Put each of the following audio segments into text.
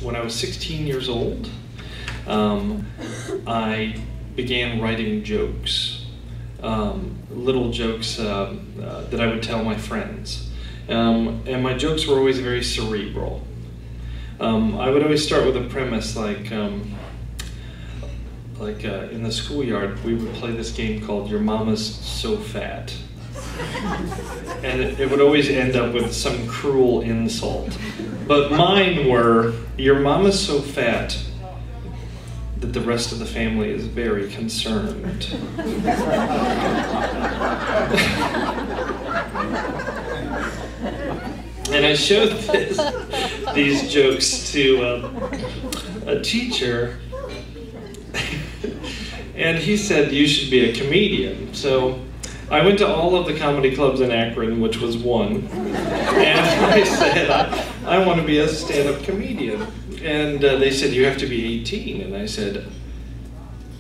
when I was 16 years old, I began writing jokes, little jokes that I would tell my friends. And my jokes were always very cerebral. I would always start with a premise like in the schoolyard, we would play this game called Your Mama's So Fat. And it would always end up with some cruel insult. But mine were, your mama's so fat that the rest of the family is very concerned. And I showed these jokes to a teacher, and he said, you should be a comedian. So I went to all of the comedy clubs in Akron, which was one, and I said, I want to be a stand-up comedian. And they said, you have to be 18. And I said,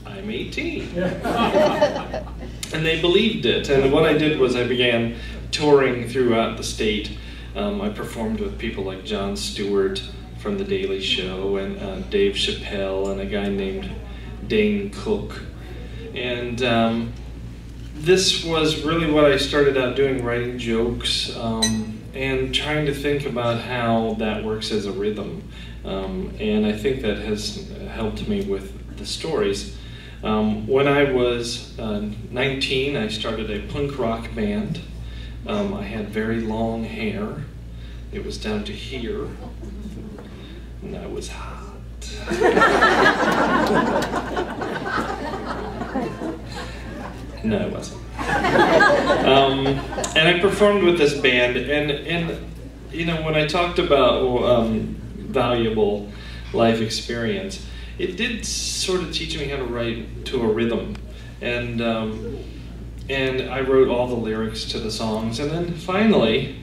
I'm 18. And they believed it. And what I did was I began touring throughout the state. I performed with people like Jon Stewart from The Daily Show, and Dave Chappelle, and a guy named Dane Cook. And this was really what I started out doing, writing jokes and trying to think about how that works as a rhythm. And I think that has helped me with the stories. When I was 19, I started a punk rock band. I had very long hair. It was down to here, and I was hot. No, I wasn't. And I performed with this band, and you know, when I talked about valuable life experience, it did sort of teach me how to write to a rhythm, and I wrote all the lyrics to the songs, and then finally,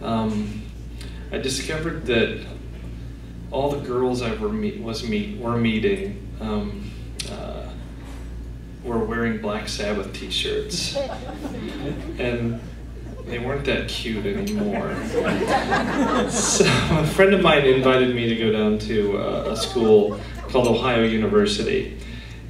I discovered that all the girls I were meeting were wearing Black Sabbath t-shirts, and they weren't that cute anymore. So a friend of mine invited me to go down to a school called Ohio University,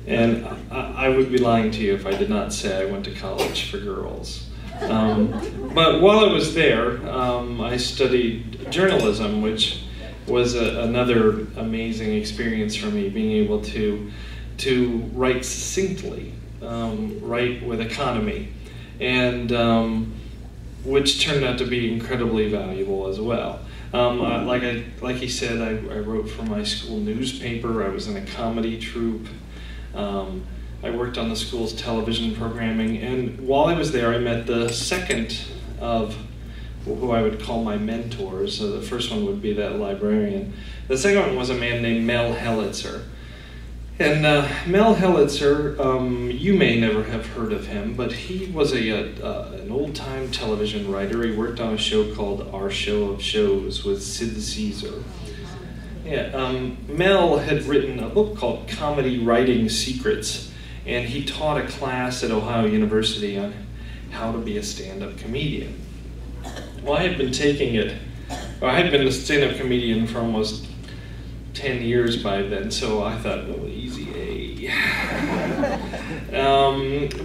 and I would be lying to you if I did not say I went to college for girls. But while I was there, I studied journalism, which was another amazing experience for me, being able to write succinctly, write with economy, and which turned out to be incredibly valuable as well. Like he said, I wrote for my school newspaper. I was in a comedy troupe. I worked on the school's television programming, and while I was there, I met the second of who I would call my mentors. So the first one would be that librarian. The second one was a man named Mel Hellitzer. And Mel Hellitzer, you may never have heard of him, but he was an old-time television writer. He worked on a show called Our Show of Shows with Sid Caesar. Yeah, Mel had written a book called Comedy Writing Secrets, and he taught a class at Ohio University on how to be a stand-up comedian. Well, I had been I had been a stand-up comedian for almost 10 years by then, so I thought, well, easy A.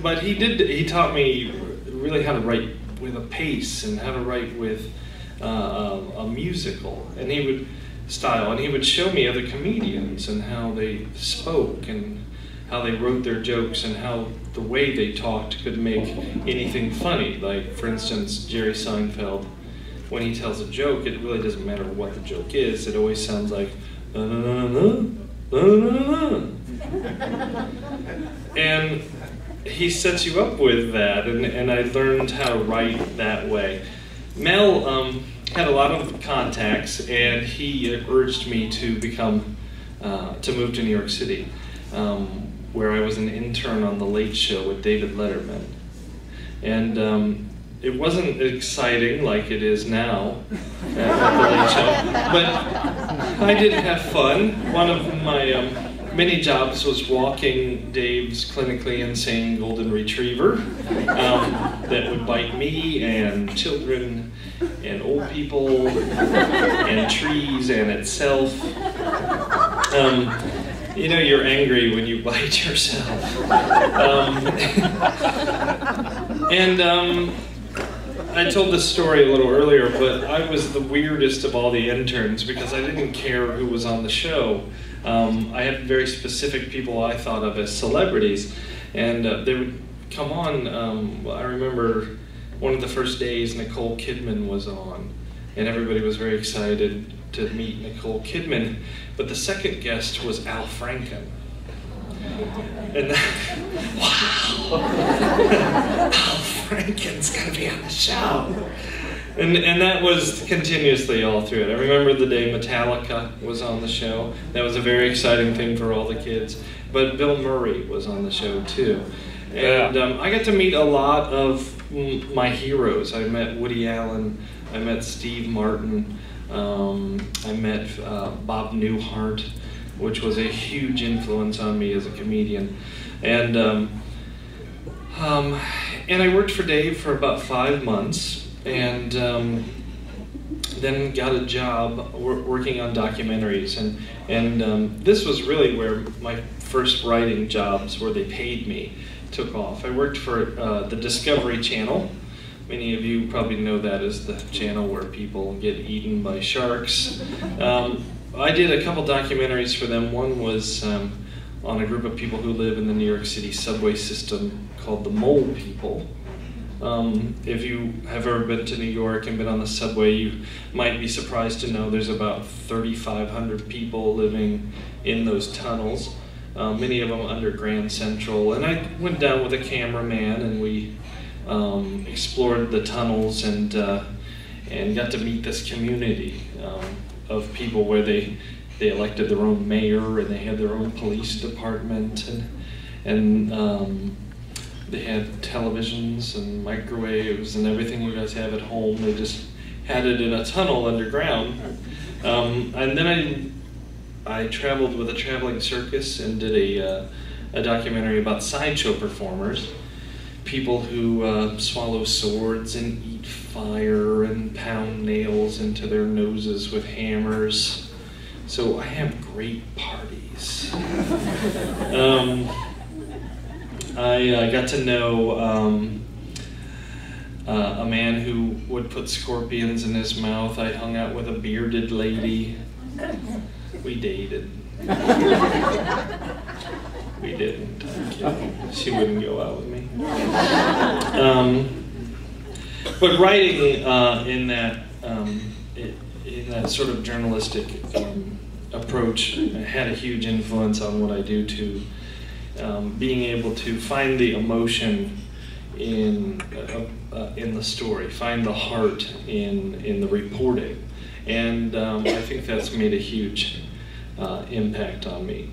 But he taught me really how to write with a pace and how to write with a musical, and he would show me other comedians and how they spoke and how they wrote their jokes and how the way they talked could make anything funny. Like, for instance, Jerry Seinfeld, when he tells a joke, it really doesn't matter what the joke is. It always sounds like, na na na na na na. And he sets you up with that, and I learned how to write that way. Mel had a lot of contacts, and he urged me to move to New York City, where I was an intern on The Late Show with David Letterman. And it wasn't exciting like it is now at The Late Show, but I did have fun. One of my many jobs was walking Dave's clinically insane golden retriever that would bite me and children and old people and trees and itself. You know you're angry when you bite yourself. I told this story a little earlier, but I was the weirdest of all the interns because I didn't care who was on the show. I had very specific people I thought of as celebrities, and they would come on. I remember one of the first days Nicole Kidman was on, and everybody was very excited to meet Nicole Kidman, but the second guest was Al Franken. And wow, Al Franken's gonna be on the show. And that was continuously all through it. I remember the day Metallica was on the show. That was a very exciting thing for all the kids. But Bill Murray was on the show too. And I got to meet a lot of my heroes. I met Woody Allen, I met Steve Martin, I met Bob Newhart, which was a huge influence on me as a comedian. And I worked for Dave for about 5 months, and then got a job working on documentaries. And this was really where my first writing jobs, where they paid me, took off. I worked for the Discovery Channel. Many of you probably know that as the channel where people get eaten by sharks. I did a couple documentaries for them. One was on a group of people who live in the New York City subway system called the Mole People. If you have ever been to New York and been on the subway, you might be surprised to know there's about 3,500 people living in those tunnels, many of them under Grand Central. And I went down with a cameraman, and we explored the tunnels and got to meet this community of people where they elected their own mayor, and they had their own police department, and they had televisions and microwaves and everything you guys have at home. They just had it in a tunnel underground. And then I traveled with a traveling circus and did a documentary about sideshow performers, people who swallow swords and eat fire and pound nails into their noses with hammers. So I have great parties. I got to know a man who would put scorpions in his mouth. I hung out with a bearded lady. We dated. We didn't. I'm kidding. She wouldn't go out with me. But writing in that sort of journalistic approach had a huge influence on what I do too. Being able to find the emotion in the story, find the heart in the reporting, and I think that's made a huge impact on me.